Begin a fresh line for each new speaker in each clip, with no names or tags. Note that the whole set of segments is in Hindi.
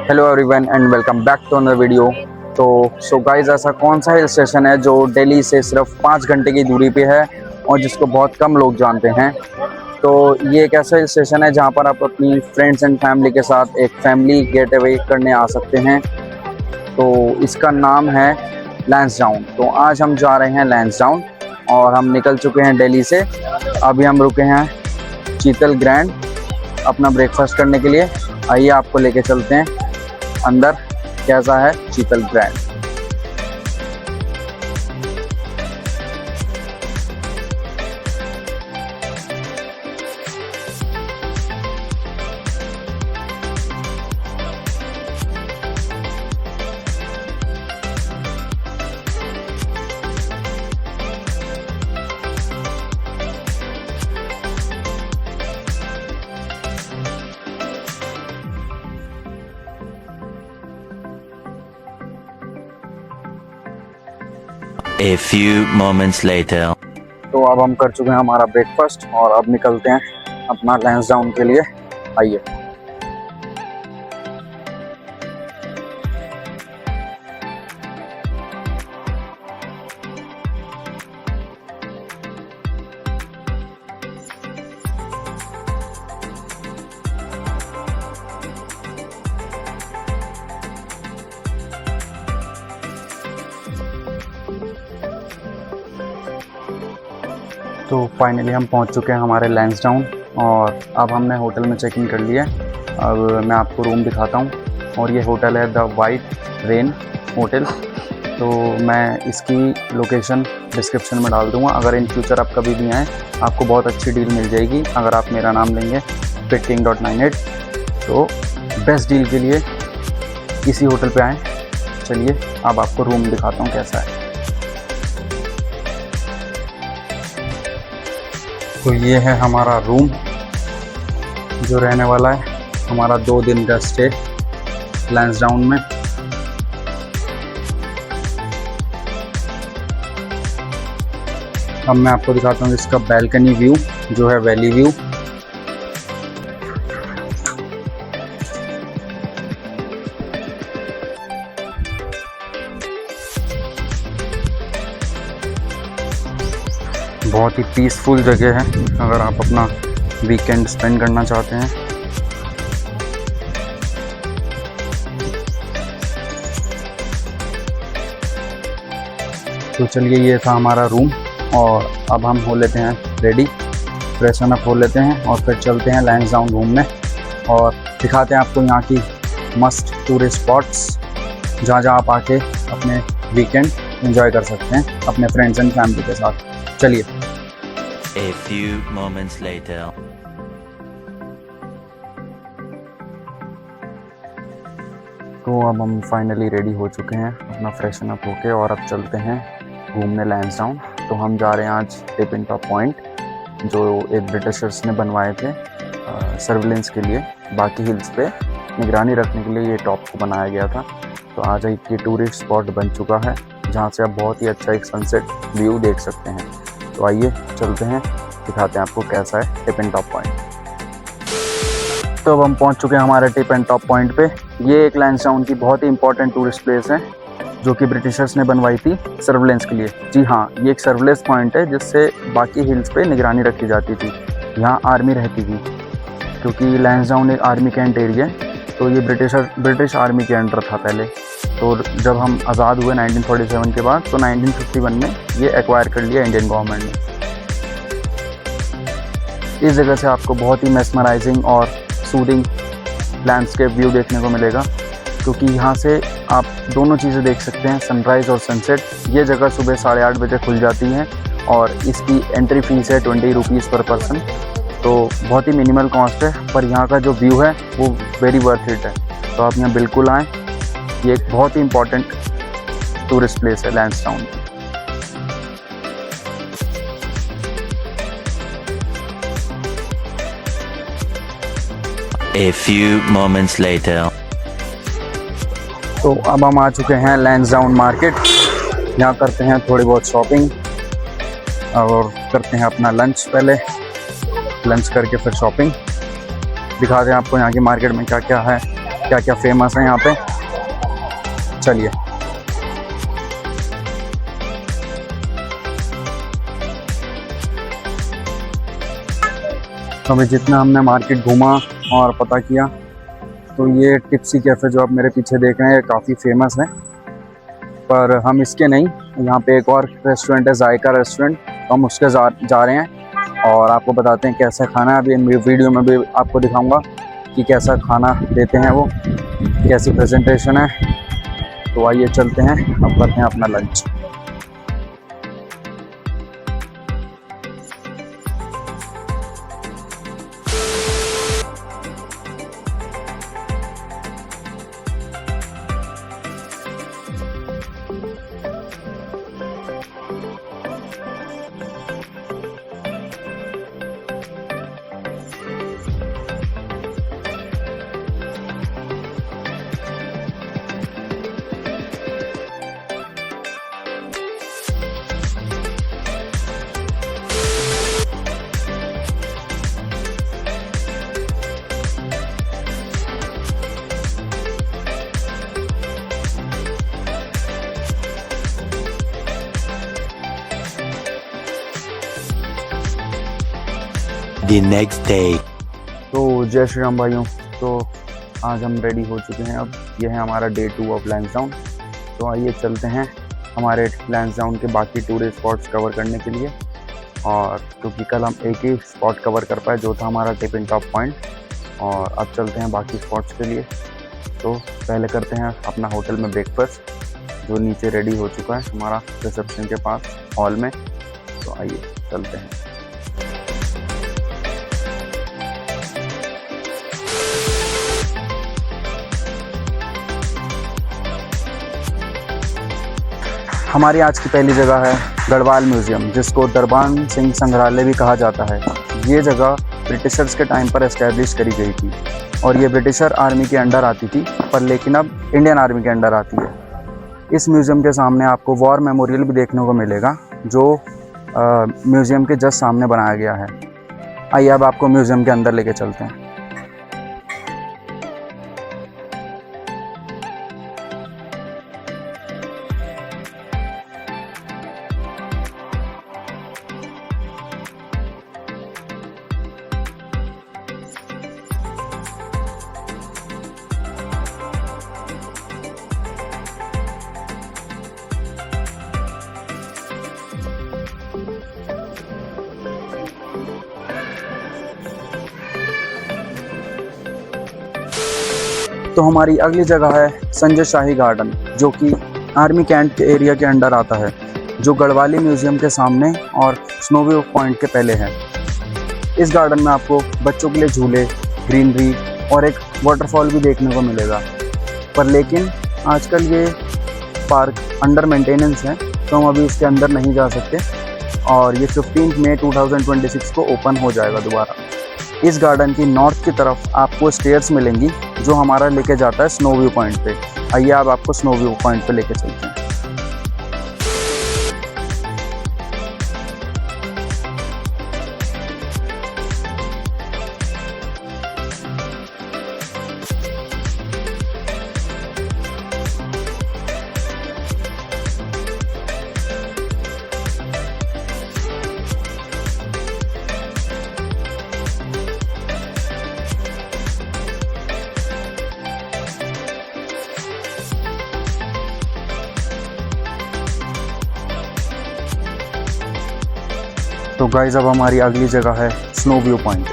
Hello everyone and welcome back to another video. So guys, ऐसा कौन सा हिल स्टेशन है जो दिल्ली से सिर्फ 5 घंटे की दूरी पे है और जिसको बहुत कम लोग जानते हैं। तो ये एक ऐसा हिल स्टेशन है जहाँ पर आप अपनी फ्रेंड्स एंड फैमिली के साथ एक फैमिली गेट अवे करने आ सकते हैं। तो इसका नाम है लैंसडाउन। तो आज हम जा रहे हैं लैंसडाउन और हम निकल चुके हैं दिल्ली से। अभी हम रुके हैं चीतल ग्रैंड अपना ब्रेकफास्ट करने के लिए। आइए आपको लेके चलते हैं अंदर, कैसा है चीतल grand.
A few moments later.
तो अब हम कर चुके हैं हमारा ब्रेकफास्ट और अब निकलते हैं अपना लैंसडाउन के लिए। आइए। तो फाइनली हम पहुंच चुके हैं हमारे लैंसडाउन और अब हमने होटल में चेक इन कर लिया। अब मैं आपको रूम दिखाता हूं और ये होटल है द वाइट रेन होटल। तो मैं इसकी लोकेशन डिस्क्रिप्शन में डाल दूंगा। अगर इन फ्यूचर आप कभी भी आएँ आपको बहुत अच्छी डील मिल जाएगी अगर आप मेरा नाम लेंगे pitking.98। तो बेस्ट डील के लिए इसी होटल पे आएँ। चलिए अब आपको रूम दिखाता हूँ कैसा है। तो ये है हमारा रूम जो रहने वाला है हमारा 2 दिन का स्टे लैंसडाउन में। अब मैं आपको दिखाता हूँ इसका बैल्कनी व्यू जो है वैली व्यू। बहुत ही पीसफुल जगह है अगर आप अपना वीकेंड स्पेंड करना चाहते हैं। तो चलिए ये था हमारा रूम और अब हम हो लेते हैं रेडी, फ्रेशन अप हो लेते हैं और फिर चलते हैं लैंसडाउन घूमने और दिखाते हैं आपको यहाँ की मस्ट टूरिस्ट स्पॉट्स जहाँ जहाँ आप आके अपने वीकेंड एंजॉय कर सकते हैं अपने फ्रेंड्स एंड फैमिली के साथ। चलिए।
A few moments later.
तो अब हम फाइनली रेडी हो चुके हैं अपना फ्रेशन अप होके और अब चलते हैं घूमने लैंसडाउन। तो हम जा रहे हैं आज टिपिंग टॉप पॉइंट जो एक ब्रिटिशर्स ने बनवाए थे सर्विलेंस के लिए। बाकी हिल्स पे निगरानी रखने के लिए ये टॉप को बनाया गया था। तो आज एक ये टूरिस्ट स्पॉट बन चुका है जहाँ से आप बहुत ही अच्छा एक सनसेट व्यू देख सकते हैं। तो आइए चलते हैं, दिखाते हैं आपको कैसा है टिप एंड टॉप पॉइंट। तो अब हम पहुंच चुके हैं हमारे टिप एंड टॉप पॉइंट पे। ये एक लैंसडाउन की बहुत ही इंपॉर्टेंट टूरिस्ट प्लेस है जो कि ब्रिटिशर्स ने बनवाई थी सर्विलेंस के लिए। जी हाँ, ये एक सर्विलेंस पॉइंट है जिससे बाकी हिल्स पे निगरानी रखी जाती थी। यहाँ आर्मी रहती थी क्योंकि लैंसडाउन एक आर्मी कैंट एरिया है। तो ये ब्रिटिश आर्मी के अंडर था पहले। तो जब हम आज़ाद हुए 1947 के बाद तो 1951 में ये एक्वायर कर लिया इंडियन गवर्नमेंट ने। इस जगह से आपको बहुत ही मेस्मराइजिंग और सूदिंग लैंडस्केप व्यू देखने को मिलेगा क्योंकि यहाँ से आप दोनों चीज़ें देख सकते हैं, सनराइज़ और सनसेट। ये जगह सुबह 8:30 बजे खुल जाती है और इसकी एंट्री फीस है 20 रुपीज़ पर पर्सन। तो बहुत ही मिनिमल कॉस्ट है पर यहाँ का जो व्यू है वो वेरी वर्थ इट है। तो आप यहाँ बिल्कुल आएँ। ये एक बहुत ही इम्पॉर्टेंट टूरिस्ट प्लेस है Lansdowne.
A few moments later.
तो अब हम आ चुके हैं लैंसडाउन मार्केट। यहाँ करते हैं थोड़ी बहुत शॉपिंग और करते हैं अपना लंच। पहले लंच करके फिर शॉपिंग। दिखाते हैं आपको यहाँ की मार्केट में क्या क्या है, क्या क्या फेमस है यहाँ पे। चलिए। अभी जितना हमने मार्केट घूमा और पता किया, तो ये टिप्सी कैफ़े जो आप मेरे पीछे देख रहे हैं ये काफ़ी फेमस है, पर हम इसके नहीं, यहाँ पे एक और रेस्टोरेंट है जायका रेस्टोरेंट, तो हम उसके जा रहे हैं और आपको बताते हैं कैसा खाना है। अभी वीडियो में भी आपको दिखाऊंगा कि कैसा खाना देते हैं वो, कैसी प्रेजेंटेशन है। तो आइए चलते हैं, अब करते हैं अपना लंच।
The next day.
तो जय श्री राम भाइयों, तो आज हम रेडी हो चुके हैं। अब ये है हमारा डे 2 ऑफ लैंसडाउन। तो आइए चलते हैं हमारे लैंसडाउन के बाकी टूरिस्ट स्पॉट्स कवर करने के लिए। और क्योंकि कल हम एक ही स्पॉट कवर कर पाए जो था हमारा टिपिन टॉप पॉइंट, और अब चलते हैं बाकी स्पॉट्स के लिए। तो पहले करते हैं अपना होटल में ब्रेकफास्ट, जो नीचे रेडी हो चुका है हमारा रिसेप्शन के पास हॉल में। तो आइए चलते हैं। हमारी आज की पहली जगह है गढ़वाल म्यूज़ियम, जिसको दरबान सिंह संग्रहालय भी कहा जाता है। ये जगह ब्रिटिशर्स के टाइम पर एस्टैब्लिश करी गई थी और ये ब्रिटिशर आर्मी के अंडर आती थी, पर लेकिन अब इंडियन आर्मी के अंडर आती है। इस म्यूज़ियम के सामने आपको वॉर मेमोरियल भी देखने को मिलेगा, जो म्यूज़ियम के जस्ट सामने बनाया गया है। आइए अब आपको म्यूज़ियम के अंदर लेके चलते हैं। तो हमारी अगली जगह है संजय शाही गार्डन, जो कि आर्मी कैंट के एरिया के अंडर आता है, जो गढ़वाली म्यूज़ियम के सामने और स्नो व्यू पॉइंट के पहले है। इस गार्डन में आपको बच्चों के लिए झूले, ग्रीनरी और एक वाटरफॉल भी देखने को मिलेगा, पर लेकिन आजकल ये पार्क अंडर मेंटेनेंस है, तो हम अभी इसके अंदर नहीं जा सकते और ये 15 मई 2026 को ओपन हो जाएगा दोबारा। इस गार्डन की नॉर्थ की तरफ आपको स्टेयर्स मिलेंगी, जो हमारा लेके जाता है स्नो व्यू पॉइंट पे। आइए अब आपको स्नो व्यू पॉइंट पे लेके चलते हैं। तो गाइस अब हमारी अगली जगह है स्नो व्यू पॉइंट।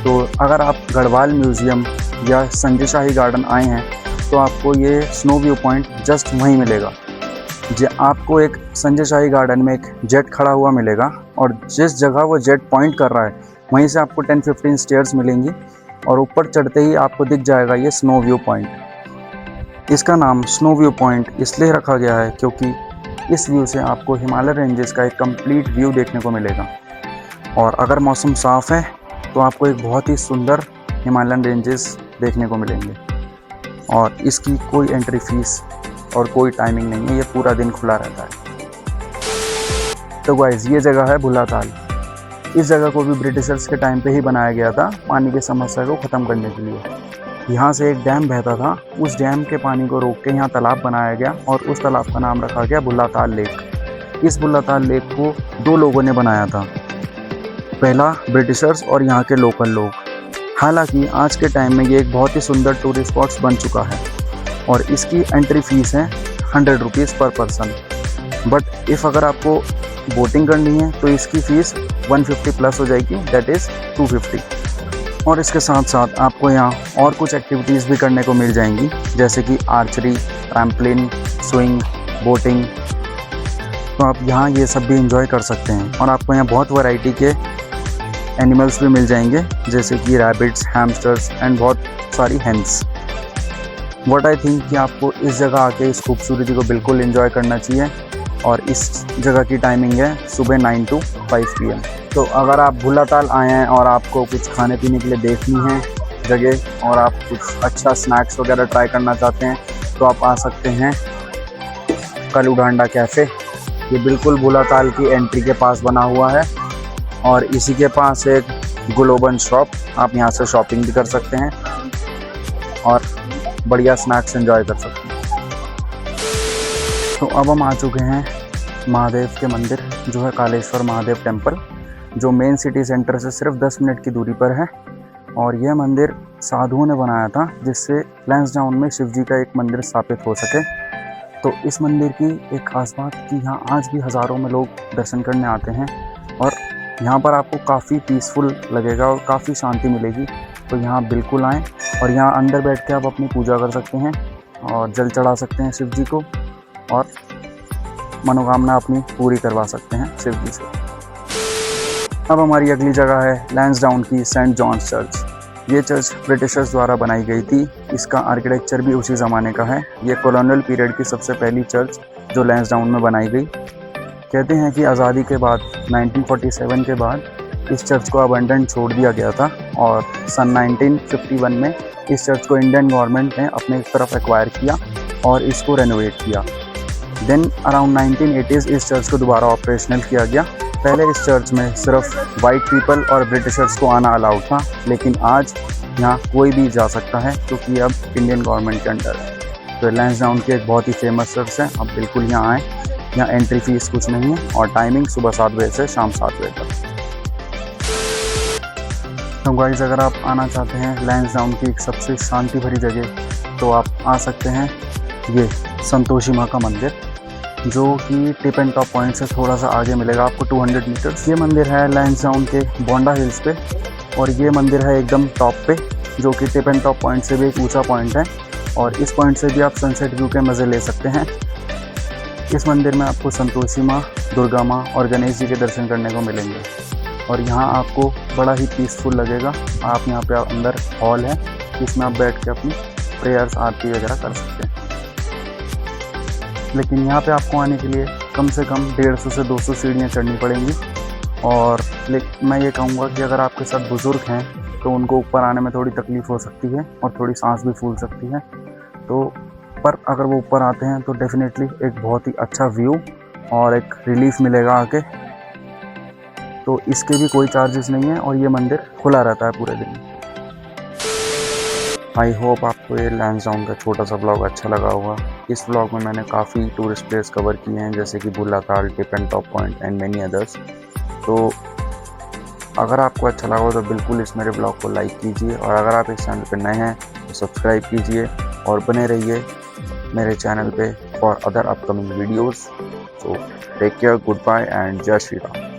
तो अगर आप गढ़वाल म्यूज़ियम या संजय शाही गार्डन आए हैं, तो आपको ये स्नो व्यू पॉइंट जस्ट वहीं मिलेगा। आपको एक संजय शाही गार्डन में एक जेट खड़ा हुआ मिलेगा, और जिस जगह वो जेट पॉइंट कर रहा है वहीं से आपको 10-15 स्टेयर्स मिलेंगी, और ऊपर चढ़ते ही आपको दिख जाएगा ये स्नो व्यू पॉइंट। इसका नाम स्नो व्यू पॉइंट इसलिए रखा गया है क्योंकि इस व्यू से आपको हिमालय रेंजेस का एक कंप्लीट व्यू देखने को मिलेगा, और अगर मौसम साफ़ है तो आपको एक बहुत ही सुंदर हिमालयन रेंजेस देखने को मिलेंगे। और इसकी कोई एंट्री फीस और कोई टाइमिंग नहीं है, ये पूरा दिन खुला रहता है। तो गाइस ये जगह है भुलाताल। इस जगह को भी ब्रिटिशर्स के टाइम पे ही बनाया गया था, पानी की समस्या को ख़त्म करने के लिए। यहाँ से एक डैम बहता था, उस डैम के पानी को रोक के यहाँ तालाब बनाया गया और उस तालाब का नाम रखा गया बुल्लाताल लेक। इस बुल्लाताल लेक को 2 लोगों ने बनाया था, पहला ब्रिटिशर्स और यहाँ के लोकल लोग। हालांकि आज के टाइम में ये एक बहुत ही सुंदर टूरिस्ट स्पॉट्स बन चुका है और इसकी एंट्री फीस है 100 रुपीज़ पर पर्सन। बट इफ़ अगर आपको बोटिंग करनी है तो इसकी फ़ीस 150 प्लस हो जाएगी, दैट इज़ 250। और इसके साथ साथ आपको यहाँ और कुछ एक्टिविटीज़ भी करने को मिल जाएंगी, जैसे कि आर्चरी, ट्रैम्पलिन, स्विंग, बोटिंग। तो आप यहाँ ये सब भी इंजॉय कर सकते हैं। और आपको यहाँ बहुत वैरायटी के एनिमल्स भी मिल जाएंगे, जैसे कि रैबिट्स, हैमस्टर्स एंड बहुत सारी हेन्स। व्हाट आई थिंक कि आपको इस जगह आके इस खूबसूरती को बिल्कुल एंजॉय करना चाहिए। और इस जगह की टाइमिंग है सुबह 9 to 5 PM। तो अगर आप बुल्लाताल आए हैं और आपको कुछ खाने पीने के लिए देखनी है जगह और आप कुछ अच्छा स्नैक्स वगैरह ट्राई करना चाहते हैं तो आप आ सकते हैं कलूडांडा कैफ़े। ये बिल्कुल बुल्लाताल की एंट्री के पास बना हुआ है और इसी के पास एक ग्लोबल शॉप, आप यहाँ से शॉपिंग भी कर सकते हैं और बढ़िया स्नैक्स एंजॉय कर सकते हैं। तो अब हम आ चुके हैं महादेव के मंदिर, जो है कालेश्वर महादेव टेम्पल, जो मेन सिटी सेंटर से सिर्फ 10 मिनट की दूरी पर है। और यह मंदिर साधुओं ने बनाया था, जिससे लैंसडाउन में शिव जी का एक मंदिर स्थापित हो सके। तो इस मंदिर की एक खास बात कि यहाँ आज भी हज़ारों में लोग दर्शन करने आते हैं और यहाँ पर आपको काफ़ी पीसफुल लगेगा और काफ़ी शांति मिलेगी। तो यहाँ बिल्कुल आएँ और यहाँ अंदर बैठ के आप अपनी पूजा कर सकते हैं और जल चढ़ा सकते हैं शिव जी को और मनोकामना अपनी पूरी करवा सकते हैं शिव जी से। अब हमारी अगली जगह है लैंसडाउन की सेंट जॉन्स चर्च। ये चर्च ब्रिटिशर्स द्वारा बनाई गई थी। इसका आर्किटेक्चर भी उसी ज़माने का है। ये कॉलोनियल पीरियड की सबसे पहली चर्च जो लैंसडाउन में बनाई गई। कहते हैं कि आज़ादी के बाद 1947 के बाद इस चर्च को अबंडन छोड़ दिया गया था और सन 1951 में इस चर्च को इंडियन गवर्नमेंट ने अपने तरफ एक्वायर किया और इसको रेनोवेट किया। देन अराउंड 1980s इस चर्च को दोबारा ऑपरेशनल किया गया। पहले इस चर्च में सिर्फ वाइट पीपल और ब्रिटिशर्स को आना अलाउड था, लेकिन आज यहाँ कोई भी जा सकता है क्योंकि अब इंडियन गवर्नमेंट के अंडर है। तो लैंसडाउन की एक बहुत ही फेमस चर्च है, आप बिल्कुल यहाँ आएँ। यहाँ एंट्री फीस कुछ नहीं है और टाइमिंग सुबह 7 बजे से शाम 7 बजे तक। तो गाइस, अगर आप आना चाहते हैं लैंसडाउन की एक सबसे शांति भरी जगह तो आप आ सकते हैं ये संतोषी माँ का मंदिर, जो कि टिप एंड टॉप पॉइंट से थोड़ा सा आगे मिलेगा आपको 200 मीटर्स। ये मंदिर है लैंसडाउन के बोंडा हिल्स पे और ये मंदिर है एकदम टॉप पे, जो कि टिप एंड टॉप पॉइंट से भी एक ऊंचा पॉइंट है और इस पॉइंट से भी आप सनसेट व्यू के मज़े ले सकते हैं। इस मंदिर में आपको संतोषी माँ, दुर्गा माँ और गणेश जी के दर्शन करने को मिलेंगे और यहाँ आपको बड़ा ही पीसफुल लगेगा। आप यहाँ पे अंदर हॉल है जिसमें आप बैठ के अपनी प्रेयर्स, आरती वगैरह कर सकते हैं। लेकिन यहाँ पे आपको आने के लिए कम से कम 150 से 200 सीढ़ियाँ चढ़नी पड़ेंगी। और मैं ये कहूँगा कि अगर आपके साथ बुज़ुर्ग हैं तो उनको ऊपर आने में थोड़ी तकलीफ़ हो सकती है और थोड़ी सांस भी फूल सकती है। तो पर अगर वो ऊपर आते हैं तो डेफिनेटली एक बहुत ही अच्छा व्यू और एक रिलीफ मिलेगा आके। तो इसके भी कोई चार्जेस नहीं है और ये मंदिर खुला रहता है पूरे दिन। आई होप आपको ये लैंसडाउन का छोटा सा ब्लॉग अच्छा लगा होगा। इस ब्लॉग में मैंने काफ़ी टूरिस्ट प्लेस कवर किए हैं, जैसे कि Bhullatal, tip and top point and many others. तो अगर आपको अच्छा लगा हो तो बिल्कुल इस मेरे ब्लॉग को लाइक कीजिए और अगर आप इस चैनल पर नए हैं तो सब्सक्राइब कीजिए और बने रहिए मेरे चैनल पे for other upcoming videos. So take care, good bye and जय श्री राम।